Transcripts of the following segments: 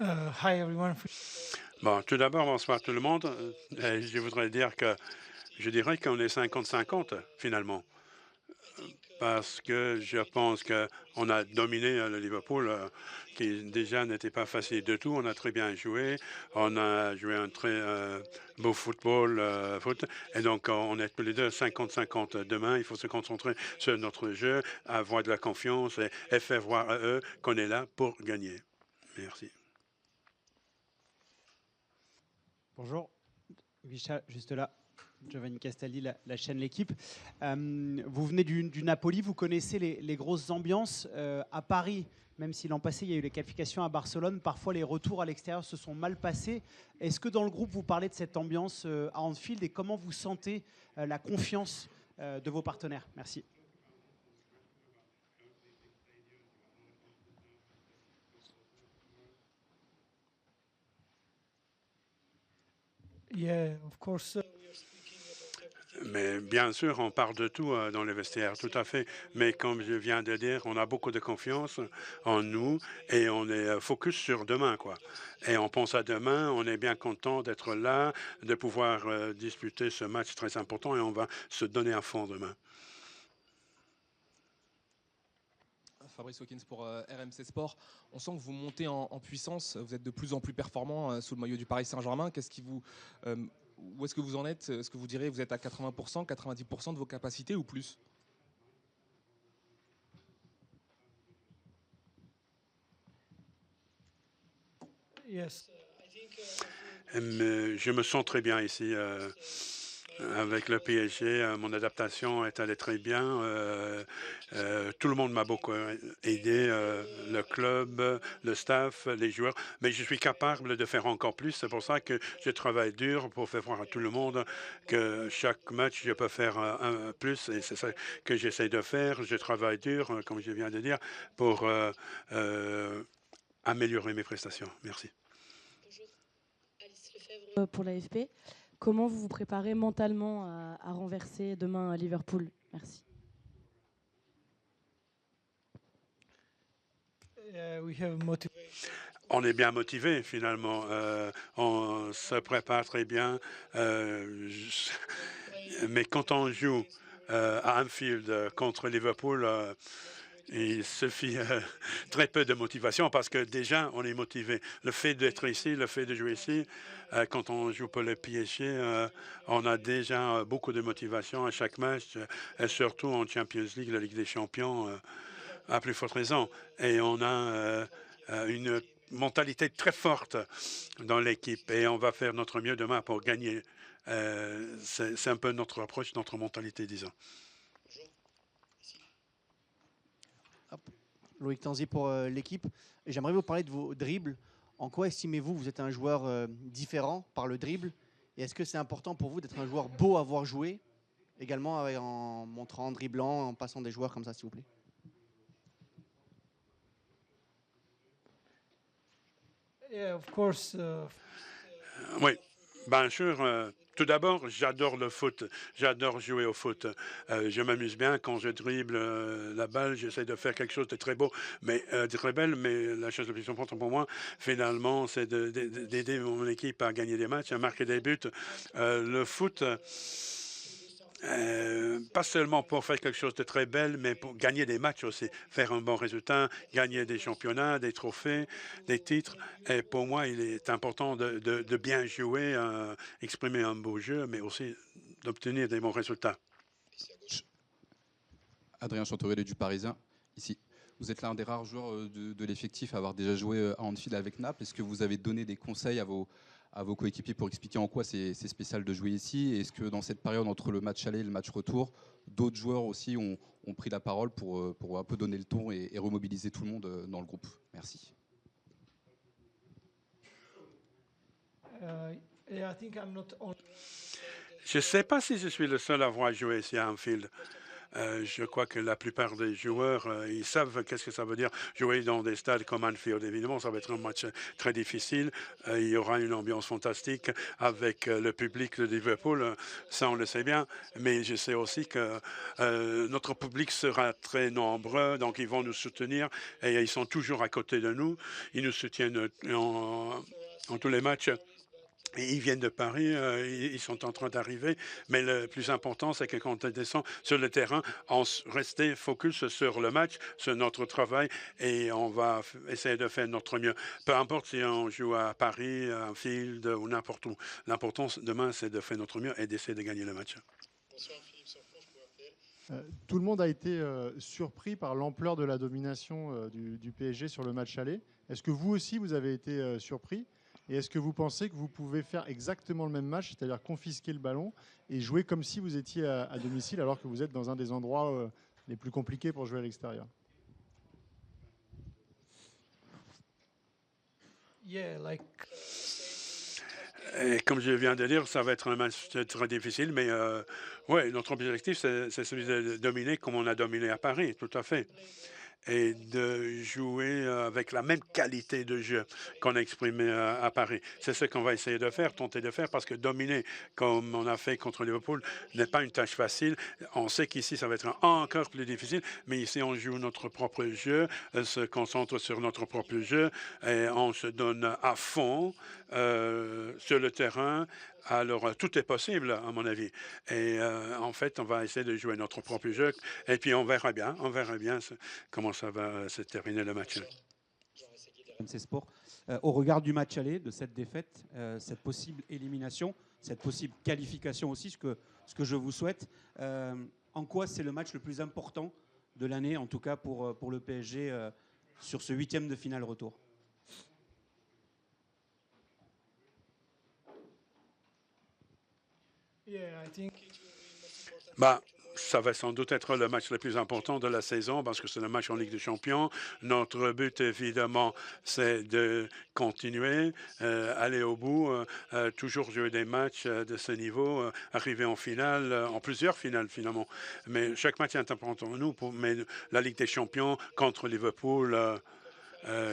Hi everyone. Bon, tout d'abord, bonsoir tout le monde. Je voudrais dire que je dirais qu'on est 50-50 finalement, parce que je pense qu'on a dominé le Liverpool, qui déjà n'était pas facile du tout. On a très bien joué, on a joué un très beau football, et donc on est tous les deux 50-50. Demain, il faut se concentrer sur notre jeu, avoir de la confiance et faire voir à eux qu'on est là pour gagner. Merci. Bonjour, Visha, juste là. Giovanni Castelli, la chaîne L'équipe. Vous venez du Napoli, vous connaissez les grosses ambiances. À Paris, même si l'an passé il y a eu les qualifications à Barcelone, parfois les retours à l'extérieur se sont mal passés. Est-ce que dans le groupe vous parlez de cette ambiance à Anfield et comment vous sentez la confiance de vos partenaires? Merci. Yeah, of course. Mais bien sûr, on parle de tout dans les vestiaires, tout à fait. Mais comme je viens de dire, on a beaucoup de confiance en nous et on est focus sur demain, quoi. Et on pense à demain, on est bien content d'être là, de pouvoir disputer ce match très important et on va se donner à fond demain. Fabrice Hawkins pour RMC Sport. On sent que vous montez en puissance, vous êtes de plus en plus performant sous le maillot du Paris Saint-Germain. Où est-ce que vous en êtes? Est-ce que vous direz que vous êtes à 80%, 90% de vos capacités ou plus? Yes. Je me sens très bien ici. Avec le PSG, mon adaptation est allée très bien. Tout le monde m'a beaucoup aidé, le club, le staff, les joueurs. Mais je suis capable de faire encore plus. C'est pour ça que je travaille dur pour faire voir à tout le monde que chaque match, je peux faire un plus. Et c'est ça que j'essaie de faire. Je travaille dur, comme je viens de dire, pour améliorer mes prestations. Merci. Pour l'AFP. Comment vous vous préparez mentalement à renverser demain à Liverpool? Merci. On est bien motivé finalement. On se prépare très bien. Mais quand on joue à Anfield contre Liverpool, il suffit très peu de motivation parce que déjà, on est motivé. Le fait d'être ici, le fait de jouer ici, quand on joue pour le PSG, on a déjà beaucoup de motivation à chaque match, et surtout en Champions League, la Ligue des Champions, à plus forte raison. Et on a une mentalité très forte dans l'équipe et on va faire notre mieux demain pour gagner. C'est un peu notre approche, notre mentalité, disons. Loïc Tanzi pour l'équipe. J'aimerais vous parler de vos dribbles. En quoi estimez-vous que vous êtes un joueur différent par le dribble? Et est-ce que c'est important pour vous d'être un joueur beau à voir jouer, également en montrant, en dribblant, en passant des joueurs comme ça, s'il vous plaît? Yeah, of course. Oui, bien sûr. Tout d'abord, j'adore le foot. J'adore jouer au foot. Je m'amuse bien quand je dribble la balle. J'essaie de faire quelque chose de très beau, mais de très belle. Mais la chose la plus importante pour moi, finalement, c'est d'aider mon équipe à gagner des matchs, à marquer des buts. Le foot, pas seulement pour faire quelque chose de très belle, mais pour gagner des matchs aussi, faire un bon résultat, gagner des championnats, des trophées, des titres. Et pour moi, il est important de bien jouer, exprimer un beau jeu, mais aussi d'obtenir des bons résultats. Adrien Chantorelli du Parisien, ici. Vous êtes l'un des rares joueurs de l'effectif à avoir déjà joué à Anfield avec Naples. Est-ce que vous avez donné des conseils à vos coéquipiers pour expliquer en quoi c'est spécial de jouer ici? Est-ce que dans cette période entre le match aller et le match retour, d'autres joueurs aussi ont pris la parole pour un peu donner le ton et remobiliser tout le monde dans le groupe? Merci. Yeah, I think I'm not on. Je ne sais pas si je suis le seul à avoir joué ici à Anfield. Je crois que la plupart des joueurs, ils savent qu'est-ce que ça veut dire jouer dans des stades comme Anfield. Évidemment, ça va être un match très difficile. Il y aura une ambiance fantastique avec le public de Liverpool. Ça, on le sait bien. Mais je sais aussi que notre public sera très nombreux, donc ils vont nous soutenir et ils sont toujours à côté de nous. Ils nous soutiennent en tous les matchs. Et ils viennent de Paris, ils sont en train d'arriver, mais le plus important, c'est que quand on descend sur le terrain, on reste focus sur le match, sur notre travail, et on va essayer de faire notre mieux. Peu importe si on joue à Paris, à Anfield ou n'importe où. L'important demain, c'est de faire notre mieux et d'essayer de gagner le match. Tout le monde a été surpris par l'ampleur de la domination du PSG sur le match aller. Est-ce que vous aussi, vous avez été surpris ? Et est-ce que vous pensez que vous pouvez faire exactement le même match, c'est-à-dire confisquer le ballon et jouer comme si vous étiez à domicile alors que vous êtes dans un des endroits les plus compliqués pour jouer à l'extérieur? Yeah, like Et comme je viens de dire, ça va être un match très difficile, mais ouais, notre objectif, c'est celui de dominer comme on a dominé à Paris, tout à fait. Et de jouer avec la même qualité de jeu qu'on a exprimé à Paris. C'est ce qu'on va essayer de faire, tenter de faire, parce que dominer comme on a fait contre Liverpool n'est pas une tâche facile. On sait qu'ici, ça va être encore plus difficile, mais ici, on joue notre propre jeu, se concentre sur notre propre jeu, et on se donne à fond sur le terrain. Alors, tout est possible, à mon avis. Et en fait, on va essayer de jouer notre propre jeu. Et puis, on verra bien comment ça va se terminer le match. RMC Sport. Au regard du match aller, de cette défaite, cette possible élimination, cette possible qualification aussi, ce que je vous souhaite, en quoi c'est le match le plus important de l'année, en tout cas pour le PSG, sur ce 8e de finale retour? yeah, I think Bah, ça va sans doute être le match le plus important de la saison parce que c'est le match en Ligue des Champions. Notre but, évidemment, c'est de continuer, aller au bout, toujours jouer des matchs de ce niveau, arriver en finale, en plusieurs finales finalement. Mais chaque match est important pour nous. Mais la Ligue des Champions contre Liverpool,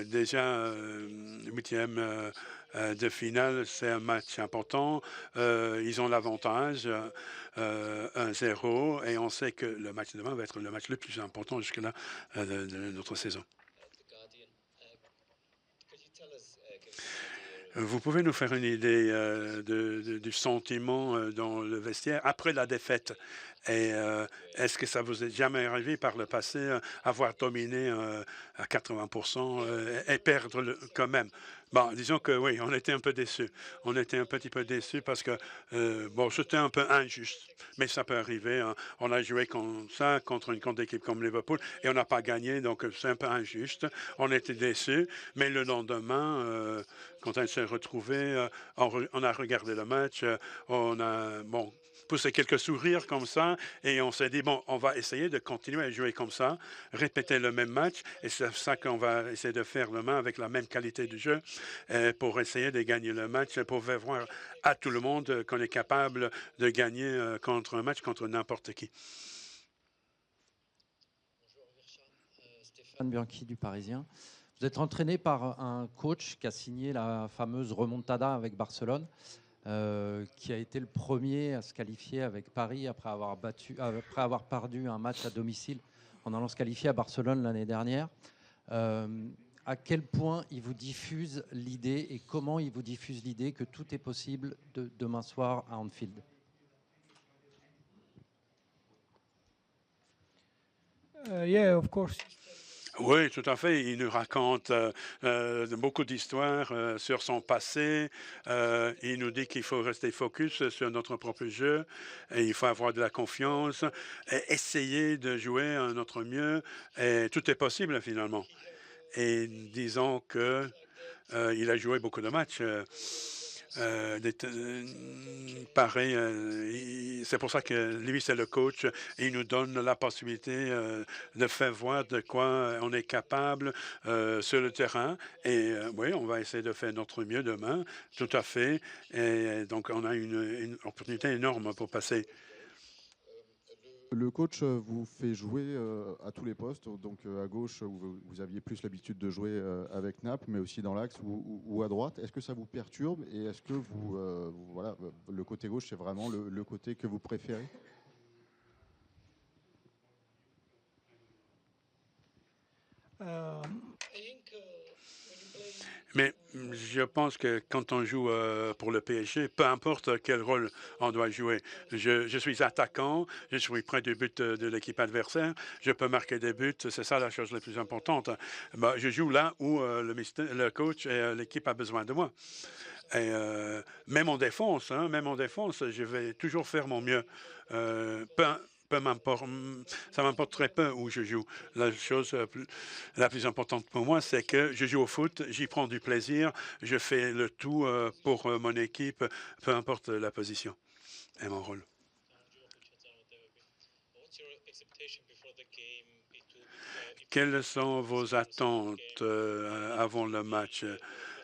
déjà, 8e de finale, c'est un match important. Ils ont l'avantage 1-0 et on sait que le match de demain va être le match le plus important jusque-là de notre saison. Vous pouvez nous faire une idée du sentiment dans le vestiaire après la défaite? Et est-ce que ça vous est jamais arrivé par le passé avoir dominé à 80% et perdre quand même? Bon, disons que oui, on était un peu déçus. On était un petit peu déçus parce que, bon, c'était un peu injuste, mais ça peut arriver. Hein. On a joué comme ça contre une grande équipe comme Liverpool et on n'a pas gagné, donc c'est un peu injuste. On était déçus, mais le lendemain, quand on s'est retrouvés, on a regardé le match, on a, bon, poussé quelques sourires comme ça et on s'est dit, bon, on va essayer de continuer à jouer comme ça, répéter le même match et c'est ça qu'on va essayer de faire demain avec la même qualité de jeu pour essayer de gagner le match, pour faire voir à tout le monde qu'on est capable de gagner contre un match contre n'importe qui. Stéphane Bianchi du Parisien. Vous êtes entraîné par un coach qui a signé la fameuse remontada avec Barcelone, qui a été le premier à se qualifier avec Paris après avoir perdu un match à domicile en allant se qualifier à Barcelone l'année dernière. À quel point il vous diffuse l'idée et comment il vous diffuse l'idée que tout est possible demain soir à Anfield? yeah, of course. Oui, tout à fait. Il nous raconte beaucoup d'histoires sur son passé. Il nous dit qu'il faut rester focus sur notre propre jeu. Et il faut avoir de la confiance, et essayer de jouer à notre mieux. Et tout est possible finalement. Et disons que il a joué beaucoup de matchs. Pareil, c'est pour ça que lui, c'est le coach. Et il nous donne la possibilité de faire voir de quoi on est capable sur le terrain. Et oui, on va essayer de faire notre mieux demain, tout à fait. Et donc, on a une opportunité énorme pour passer. Le coach vous fait jouer à tous les postes, donc à gauche où vous aviez plus l'habitude de jouer avec Naples, mais aussi dans l'axe ou à droite. Est-ce que ça vous perturbe et est-ce que voilà, le côté gauche c'est vraiment le côté que vous préférez? Mais je pense que quand on joue pour le PSG, peu importe quel rôle on doit jouer, je suis attaquant, je suis près du but de l'équipe adversaire, je peux marquer des buts, c'est ça la chose la plus importante. Ben, je joue là où le coach et l'équipe a besoin de moi. Et même en défense, je vais toujours faire mon mieux. Peu m'importe, ça m'importe très peu où je joue. La chose la plus importante pour moi, c'est que je joue au foot, j'y prends du plaisir, je fais le tout pour mon équipe, peu importe la position et mon rôle. Quelles sont vos attentes avant le match?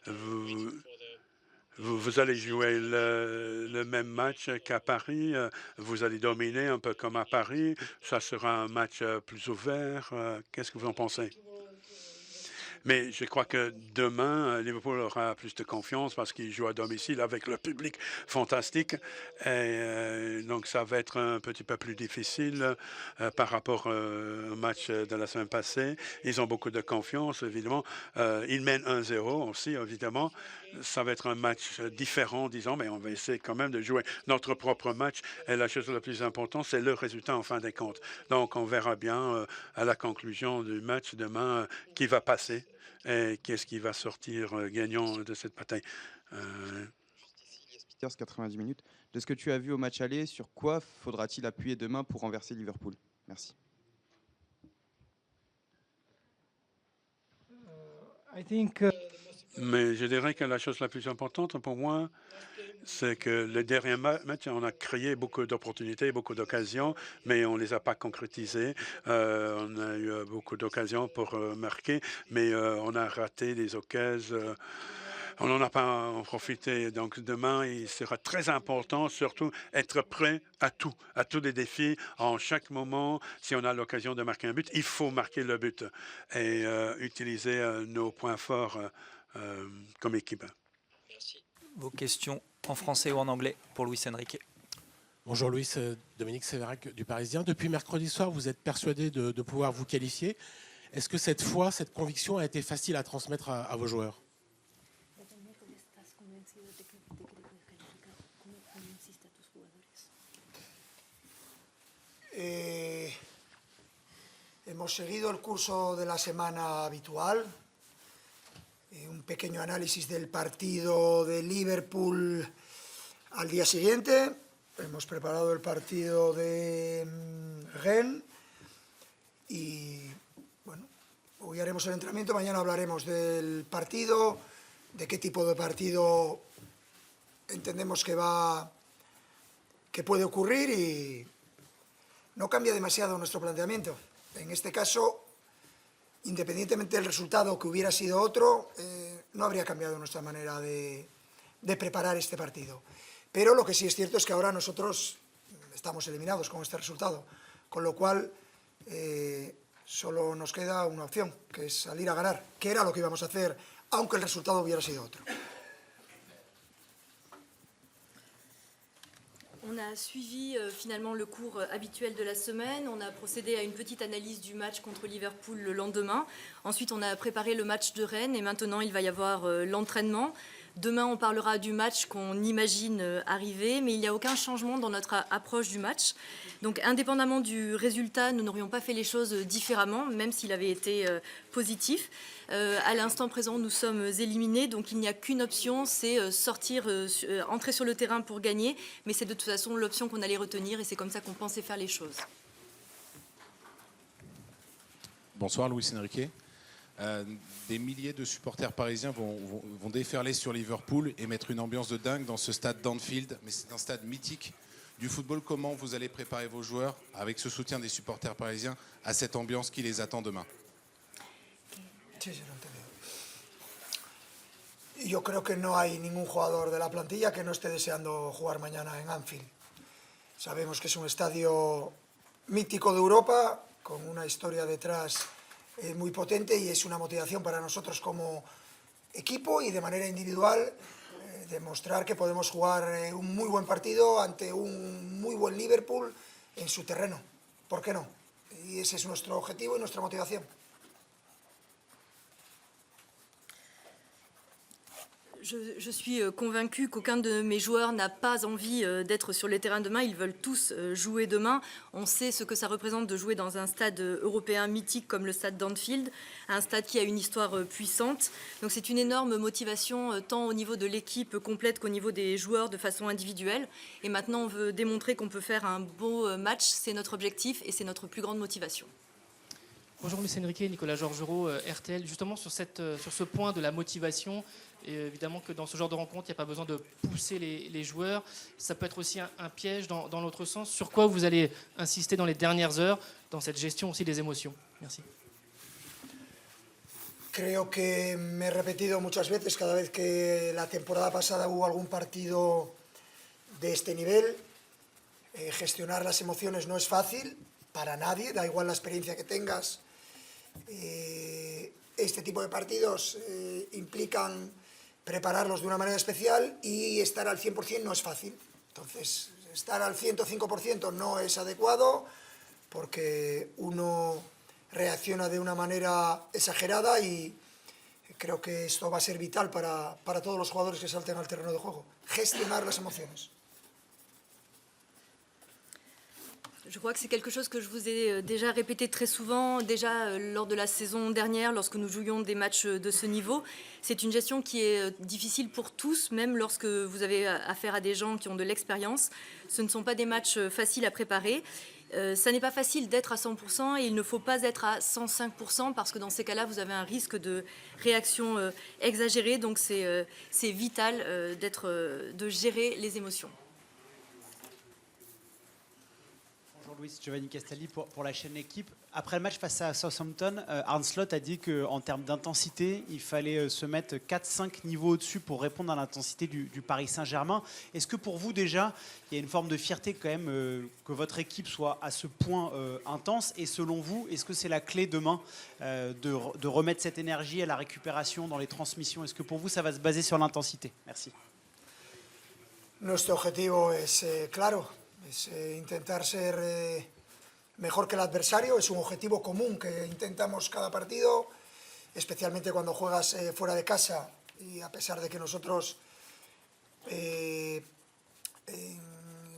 Vous, vous allez jouer le même match qu'à Paris. Vous allez dominer un peu comme à Paris. Ça sera un match plus ouvert. Qu'est-ce que vous en pensez? Mais je crois que demain, Liverpool aura plus de confiance parce qu'il joue à domicile avec le public fantastique. Et donc, ça va être un petit peu plus difficile par rapport au match de la semaine passée. Ils ont beaucoup de confiance, évidemment. Ils mènent 1-0 aussi, évidemment. Ça va être un match différent, disons, mais on va essayer quand même de jouer notre propre match. Et la chose la plus importante, c'est le résultat en fin des comptes. Donc, on verra bien à la conclusion du match demain qui va passer. Et qu'est-ce qui va sortir gagnant de cette bataille? Peters, 90 minutes. De ce que tu as vu au match aller, sur quoi faudra-t-il appuyer demain pour renverser Liverpool? Merci. Mais je dirais que la chose la plus importante pour moi, c'est que le dernier match, on a créé beaucoup d'opportunités, beaucoup d'occasions, mais on ne les a pas concrétisées. On a eu beaucoup d'occasions pour marquer, mais on a raté des occasions. On n'en a pas en profité. Donc demain, il sera très important, surtout être prêt à tous les défis. En chaque moment, si on a l'occasion de marquer un but, il faut marquer le but et utiliser nos points forts comme équipe. Merci. Vos questions en français ou en anglais pour Luis Enrique. Bonjour Luis, Dominique Sévérac du Parisien. Depuis mercredi soir, vous êtes persuadé de pouvoir vous qualifier. Est-ce que cette fois, cette conviction a été facile à transmettre à vos joueurs? Hemos seguido el curso de la semana habitual, un pequeño análisis del partido de Liverpool al día siguiente. Hemos preparado el partido de Rennes y bueno, hoy haremos el entrenamiento, mañana hablaremos del partido, de qué tipo de partido entendemos que puede ocurrir y no cambia demasiado nuestro planteamiento. En este caso, independientemente del resultado que hubiera sido otro, no habría cambiado nuestra manera de preparar este partido. Pero lo que sí es cierto es que ahora nosotros estamos eliminados con este resultado, con lo cual solo nos queda una opción, que es salir a ganar, que era lo que íbamos a hacer, aunque el resultado hubiera sido otro. On a suivi finalement le cours habituel de la semaine. On a procédé à une petite analyse du match contre Liverpool le lendemain. Ensuite, on a préparé le match de Rennes et maintenant, il va y avoir l'entraînement. Demain, on parlera du match qu'on imagine arriver, mais il n'y a aucun changement dans notre approche du match. Donc, indépendamment du résultat, nous n'aurions pas fait les choses différemment, même s'il avait été positif. À l'instant présent, nous sommes éliminés, donc il n'y a qu'une option, c'est entrer sur le terrain pour gagner, mais c'est de toute façon l'option qu'on allait retenir et c'est comme ça qu'on pensait faire les choses. Bonsoir Luis Enrique. Des milliers de supporters parisiens vont déferler sur Liverpool et mettre une ambiance de dingue dans ce stade d'Anfield, mais c'est un stade mythique du football. Comment vous allez préparer vos joueurs, avec ce soutien des supporters parisiens, à cette ambiance qui les attend demain? Yo creo que no hay ningún jugador de la plantilla que no esté deseando jugar mañana en Anfield. Sabemos que es un estadio mítico de Europa, con una historia detrás muy potente y es una motivación para nosotros como equipo y de manera individual demostrar que podemos jugar un muy buen partido ante un muy buen Liverpool en su terreno. ¿Por qué no? Y ese es nuestro objetivo y nuestra motivación. Je suis convaincue qu'aucun de mes joueurs n'a pas envie d'être sur les terrains demain. Ils veulent tous jouer demain. On sait ce que ça représente de jouer dans un stade européen mythique comme le stade d'Anfield, un stade qui a une histoire puissante. Donc c'est une énorme motivation tant au niveau de l'équipe complète qu'au niveau des joueurs de façon individuelle. Et maintenant, on veut démontrer qu'on peut faire un beau match. C'est notre objectif et c'est notre plus grande motivation. Bonjour Luis Enrique, Nicolas Georgerot, RTL. Justement sur ce point de la motivation, et évidemment que dans ce genre de rencontre, il n'y a pas besoin de pousser les joueurs. Ça peut être aussi un piège dans l'autre sens. Sur quoi vous allez insister dans les dernières heures, dans cette gestion aussi des émotions? Merci. Creo que me he repetido muchas veces, cada vez que la temporada pasada hubo algún partido de este nivel, gestionar las emociones no es fácil para nadie, da igual la experiencia que tengas. Este tipo de partidos implican prepararlos de una manera especial y estar al 100% no es fácil. Entonces, estar al 105% no es adecuado porque uno reacciona de una manera exagerada y creo que esto va a ser vital para todos los jugadores que salten al terreno de juego. Gestionar las emociones. Je crois que c'est quelque chose que je vous ai déjà répété très souvent, déjà lors de la saison dernière, lorsque nous jouions des matchs de ce niveau. C'est une gestion qui est difficile pour tous, même lorsque vous avez affaire à des gens qui ont de l'expérience. Ce ne sont pas des matchs faciles à préparer. Ça n'est pas facile d'être à 100% et il ne faut pas être à 105% parce que dans ces cas-là, vous avez un risque de réaction exagérée. Donc c'est vital de gérer les émotions. Luis, Giovanni Castelli pour la chaîne L'équipe. Après le match face à Southampton, Arne Slot a dit qu'en termes d'intensité, il fallait se mettre 4-5 niveaux au-dessus pour répondre à l'intensité du Paris Saint-Germain. Est-ce que pour vous déjà, il y a une forme de fierté quand même que votre équipe soit à ce point intense? Et selon vous, est-ce que c'est la clé demain de remettre cette énergie à la récupération dans les transmissions? Est-ce que pour vous, ça va se baser sur l'intensité? Merci. Nuestro objetivo es claro. Es intentar ser mejor que el adversario, es un objetivo común que intentamos cada partido, especialmente cuando juegas fuera de casa y a pesar de que nosotros,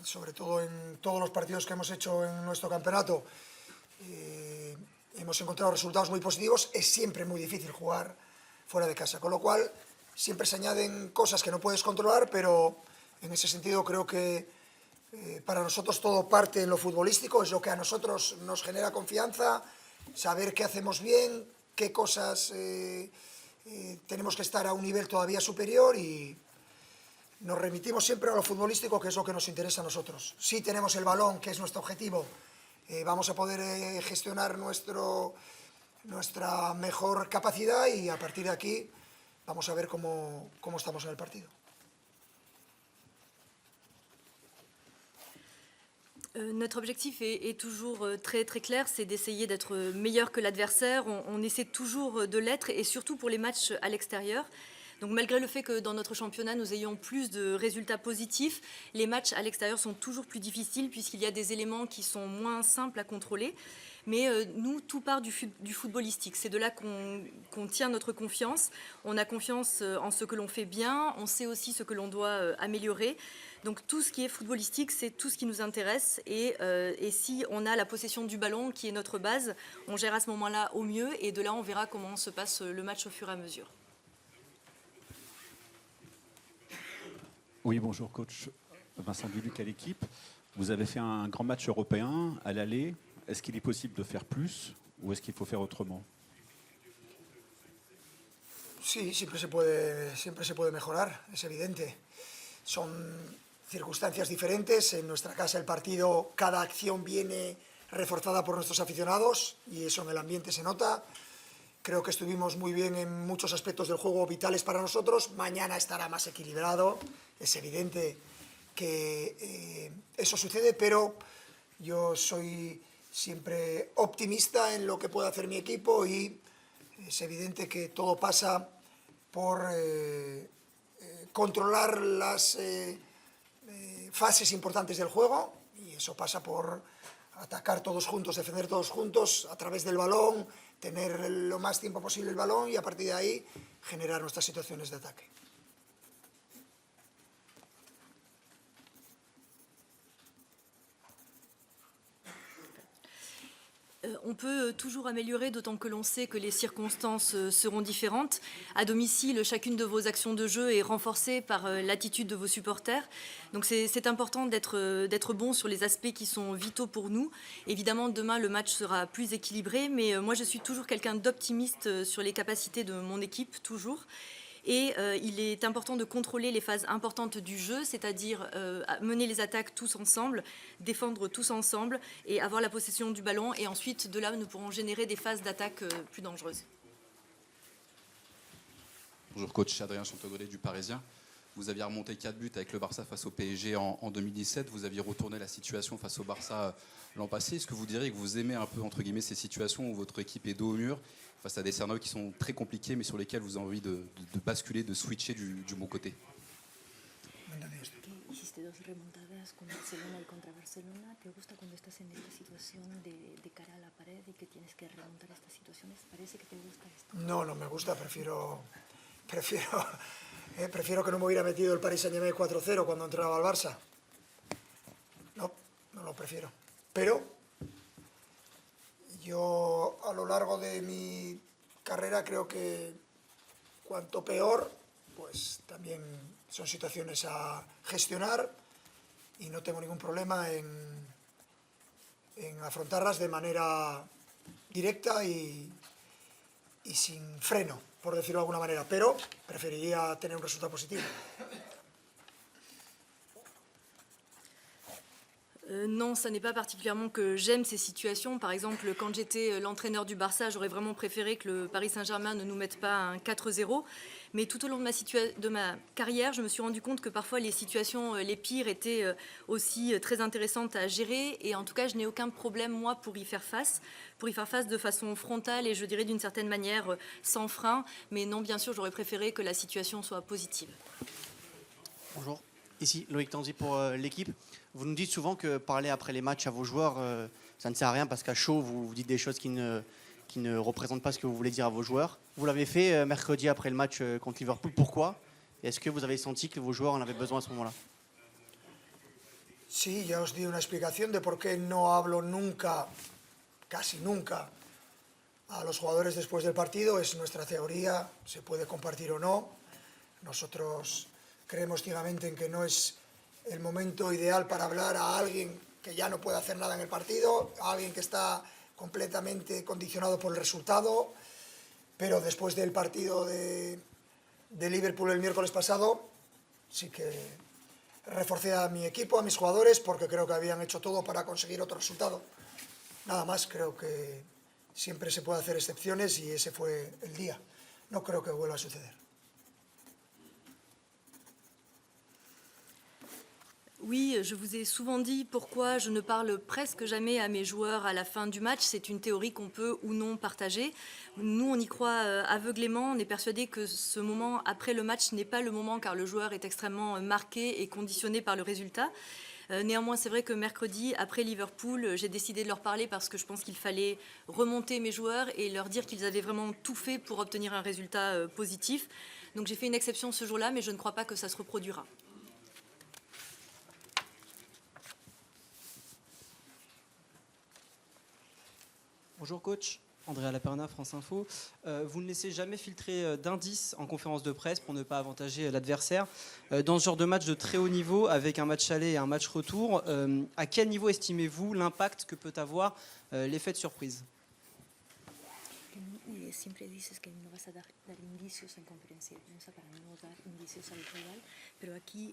sobre todo en todos los partidos que hemos hecho en nuestro campeonato, hemos encontrado resultados muy positivos, es siempre muy difícil jugar fuera de casa, con lo cual siempre se añaden cosas que no puedes controlar, pero en ese sentido creo que para nosotros todo parte en lo futbolístico, es lo que a nosotros nos genera confianza, saber qué hacemos bien, qué cosas tenemos que estar a un nivel todavía superior y nos remitimos siempre a lo futbolístico, que es lo que nos interesa a nosotros. Si tenemos el balón, que es nuestro objetivo, vamos a poder gestionar nuestra mejor capacidad y a partir de aquí vamos a ver cómo estamos en el partido. Notre objectif est toujours très clair, c'est d'essayer d'être meilleur que l'adversaire. On essaie toujours de l'être et surtout pour les matchs à l'extérieur. Donc malgré le fait que dans notre championnat, nous ayons plus de résultats positifs, les matchs à l'extérieur sont toujours plus difficiles puisqu'il y a des éléments qui sont moins simples à contrôler. Mais nous, tout part du footballistique. C'est de là qu'on tient notre confiance. On a confiance en ce que l'on fait bien. On sait aussi ce que l'on doit améliorer. Donc tout ce qui est footballistique, c'est tout ce qui nous intéresse. Et si on a la possession du ballon, qui est notre base, on gère à ce moment-là au mieux. Et de là, on verra comment se passe le match au fur et à mesure. Oui, bonjour coach. Vincent Duluc à l'équipe. Vous avez fait un grand match européen à l'aller. Est-ce qu'il est possible de faire plus ou est-ce qu'il faut faire autrement? Sí, siempre se puede mejorar, es evidente. Son circunstancias diferentes. En nuestra casa el partido, cada acción viene reforzada por nuestros aficionados y eso en el ambiente se nota. Creo que estuvimos muy bien en muchos aspectos del juego vitales para nosotros. Mañana estará más equilibrado. Es evidente que eso sucede, pero yo soy siempre optimista en lo que puede hacer mi equipo y es evidente que todo pasa por controlar las fases importantes del juego y eso pasa por atacar todos juntos, defender todos juntos a través del balón, tener lo más tiempo posible el balón y a partir de ahí generar nuestras situaciones de ataque. On peut toujours améliorer, d'autant que l'on sait que les circonstances seront différentes. À domicile, chacune de vos actions de jeu est renforcée par l'attitude de vos supporters. Donc c'est important d'être bon sur les aspects qui sont vitaux pour nous. Évidemment, demain, le match sera plus équilibré, mais moi, je suis toujours quelqu'un d'optimiste sur les capacités de mon équipe, toujours. Et il est important de contrôler les phases importantes du jeu, c'est-à-dire mener les attaques tous ensemble, défendre tous ensemble et avoir la possession du ballon. Et ensuite, de là, nous pourrons générer des phases d'attaque plus dangereuses. Bonjour coach, Adrien Chantogolet du Parisien. Vous aviez remonté 4 buts avec le Barça face au PSG en 2017. Vous aviez retourné la situation face au Barça l'an passé. Est-ce que vous diriez que vous aimez un peu, entre guillemets, ces situations où votre équipe est dos au mur face à des scénarios qui sont très compliqués, mais sur lesquels vous avez envie de basculer, de switcher du bon côté? Hiciste dos remontadas con Barcelona y contra Barcelona. ¿Te gusta cuando estás en esta situación de cara a la pared y que tienes que remontar estas situaciones? ¿Parece que te gusta esto? No, no me gusta, prefiero que no me hubiera metido el Paris Saint-Germain 4-0 cuando entraba al Barça. No, no lo prefiero. Pero yo a lo largo de mi carrera creo que cuanto peor, pues también son situaciones a gestionar y no tengo ningún problema en afrontarlas de manera directa y sin freno, por decirlo de alguna manera, pero preferiría tener un resultado positivo. Non, ça n'est pas particulièrement que j'aime ces situations. Par exemple, quand j'étais l'entraîneur du Barça, j'aurais vraiment préféré que le Paris Saint-Germain ne nous mette pas un 4-0. Mais tout au long de ma carrière, je me suis rendu compte que parfois les situations les pires étaient aussi très intéressantes à gérer. Et en tout cas, je n'ai aucun problème, moi, pour y faire face de façon frontale et je dirais d'une certaine manière sans frein. Mais non, bien sûr, j'aurais préféré que la situation soit positive. Bonjour, ici Loïc Tanzi pour l'équipe. Vous nous dites souvent que parler après les matchs à vos joueurs, ça ne sert à rien parce qu'à chaud, vous dites des choses qui ne représentent pas ce que vous voulez dire à vos joueurs. Vous l'avez fait mercredi après le match contre Liverpool. Pourquoi? Est-ce que vous avez senti que vos joueurs en avaient besoin à ce moment-là? Sí, ya os di una explicación de por qué no hablo nunca, casi nunca, a los jugadores después del partido. Es nuestra teoría, se puede compartir o no. Nosotros creemos ciegamente en que no es el momento ideal para hablar a alguien que ya no puede hacer nada en el partido, a alguien que está completamente condicionado por el resultado, pero después del partido de Liverpool el miércoles pasado, sí que reforcé a mi equipo, a mis jugadores, porque creo que habían hecho todo para conseguir otro resultado. Nada más, creo que siempre se puede hacer excepciones y ese fue el día. No creo que vuelva a suceder. Oui, je vous ai souvent dit pourquoi je ne parle presque jamais à mes joueurs à la fin du match. C'est une théorie qu'on peut ou non partager. Nous, on y croit aveuglément. On est persuadé que ce moment après le match n'est pas le moment car le joueur est extrêmement marqué et conditionné par le résultat. Néanmoins, c'est vrai que mercredi, après Liverpool, j'ai décidé de leur parler parce que je pense qu'il fallait remonter mes joueurs et leur dire qu'ils avaient vraiment tout fait pour obtenir un résultat positif. Donc j'ai fait une exception ce jour-là, mais je ne crois pas que ça se reproduira. Bonjour coach, Andrea Laperna, France Info. Vous ne laissez jamais filtrer d'indices en conférence de presse pour ne pas avantager l'adversaire. Dans ce genre de match de très haut niveau, avec un match aller et un match retour, à quel niveau estimez-vous l'impact que peut avoir l'effet de surprise? Siempre dices que no vas a dar indicios en conferencia de prensa para no dar indicios al rival, pero aquí,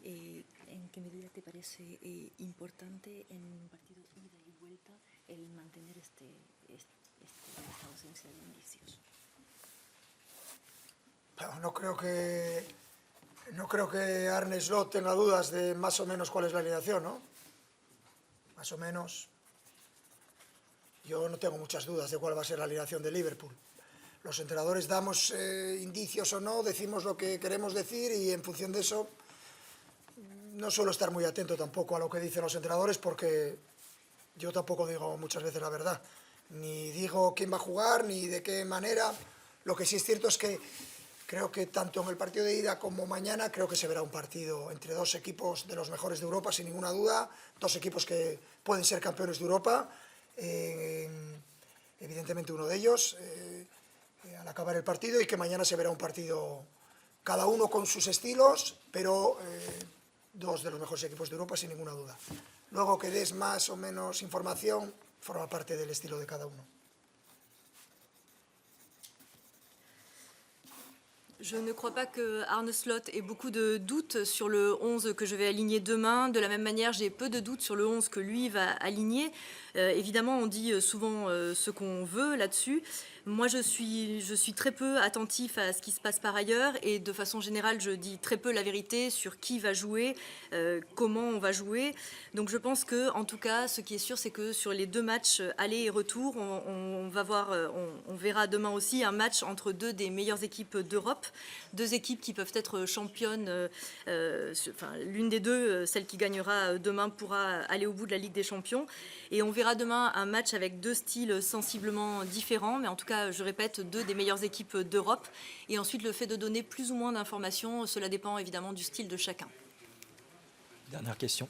¿en qué medida te parece importante en un partido ida y vuelta el mantener esta ausencia de indicios? Pero no creo que Arne Slot tenga dudas de más o menos cuál es la alineación, ¿no? Más o menos. yo no tengo muchas dudas de cuál va a ser la alineación de Liverpool. Los entrenadores damos indicios o no, decimos lo que queremos decir y en función de eso no suelo estar muy atento tampoco a lo que dicen los entrenadores porque yo tampoco digo muchas veces la verdad. Ni digo quién va a jugar, ni de qué manera. Lo que sí es cierto es que creo que tanto en el partido de ida como mañana creo que se verá un partido entre dos equipos de los mejores de Europa, sin ninguna duda. Dos equipos que pueden ser campeones de Europa. Evidentemente uno de ellos al acabar el partido y que mañana se verá un partido cada uno con sus estilos, pero dos de los mejores equipos de Europa sin ninguna duda. Luego que des más o menos información forma parte del estilo de cada uno. Je ne crois pas que Arne Slot ait beaucoup de doutes sur le 11 que je vais aligner demain. De la même manière, j'ai peu de doutes sur le 11 que lui va aligner. Évidemment, on dit souvent ce qu'on veut là-dessus. Moi, je suis très peu attentif à ce qui se passe par ailleurs et de façon générale, je dis très peu la vérité sur qui va jouer, comment on va jouer. Donc je pense que, en tout cas, ce qui est sûr, c'est que sur les deux matchs aller et retour, on verra demain aussi un match entre deux des meilleures équipes d'Europe, deux équipes qui peuvent être championnes. L'une des deux, celle qui gagnera demain, pourra aller au bout de la Ligue des Champions. Et on verra demain un match avec deux styles sensiblement différents, mais en tout cas, je répète, deux des meilleures équipes d'Europe. Et ensuite, le fait de donner plus ou moins d'informations, cela dépend évidemment du style de chacun. Dernière question.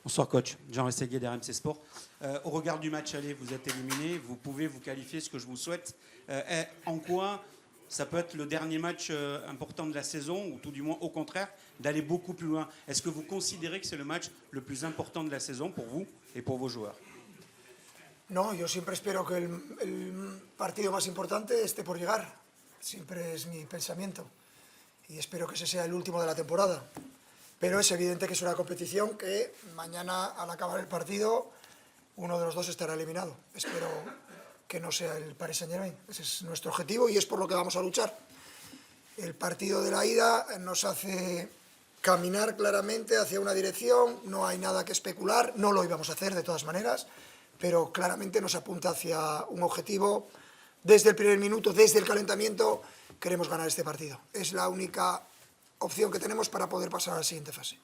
Bonsoir coach, Jean Rességuier d'RMC Sport. Au regard du match aller, vous êtes éliminé, vous pouvez vous qualifier, ce que je vous souhaite. En quoi ça peut être le dernier match important de la saison, ou tout du moins au contraire, d'aller beaucoup plus loin? Est-ce que vous considérez que c'est le match le plus important de la saison pour vous et pour vos joueurs? No, yo siempre espero que el partido más importante esté por llegar. Siempre es mi pensamiento. Y espero que ese sea el último de la temporada. Pero es evidente que es una competición que mañana, al acabar el partido, uno de los dos estará eliminado. Espero que no sea el Paris Saint-Germain. Ese es nuestro objetivo y es por lo que vamos a luchar. El partido de la ida nos hace caminar claramente hacia una dirección, no hay nada que especular, no lo íbamos a hacer de todas maneras, pero claramente nos apunta hacia un objetivo. Desde el primer minuto, desde el calentamiento, queremos ganar este partido. Es la única opción que tenemos para poder pasar a la siguiente fase.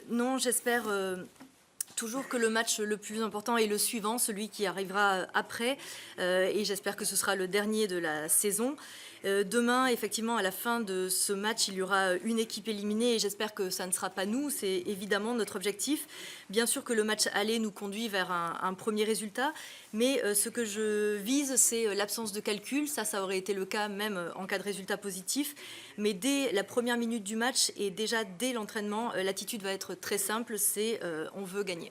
Non, j'espère toujours que le match le plus important est le suivant, celui qui arrivera après, et j'espère que ce sera le dernier de la saison. Demain, effectivement, à la fin de ce match, il y aura une équipe éliminée et j'espère que ça ne sera pas nous. C'est évidemment notre objectif. Bien sûr que le match aller nous conduit vers un premier résultat, mais ce que je vise, c'est l'absence de calcul. Ça aurait été le cas même en cas de résultat positif. Mais dès la première minute du match et déjà dès l'entraînement, l'attitude va être très simple, c'est on veut gagner.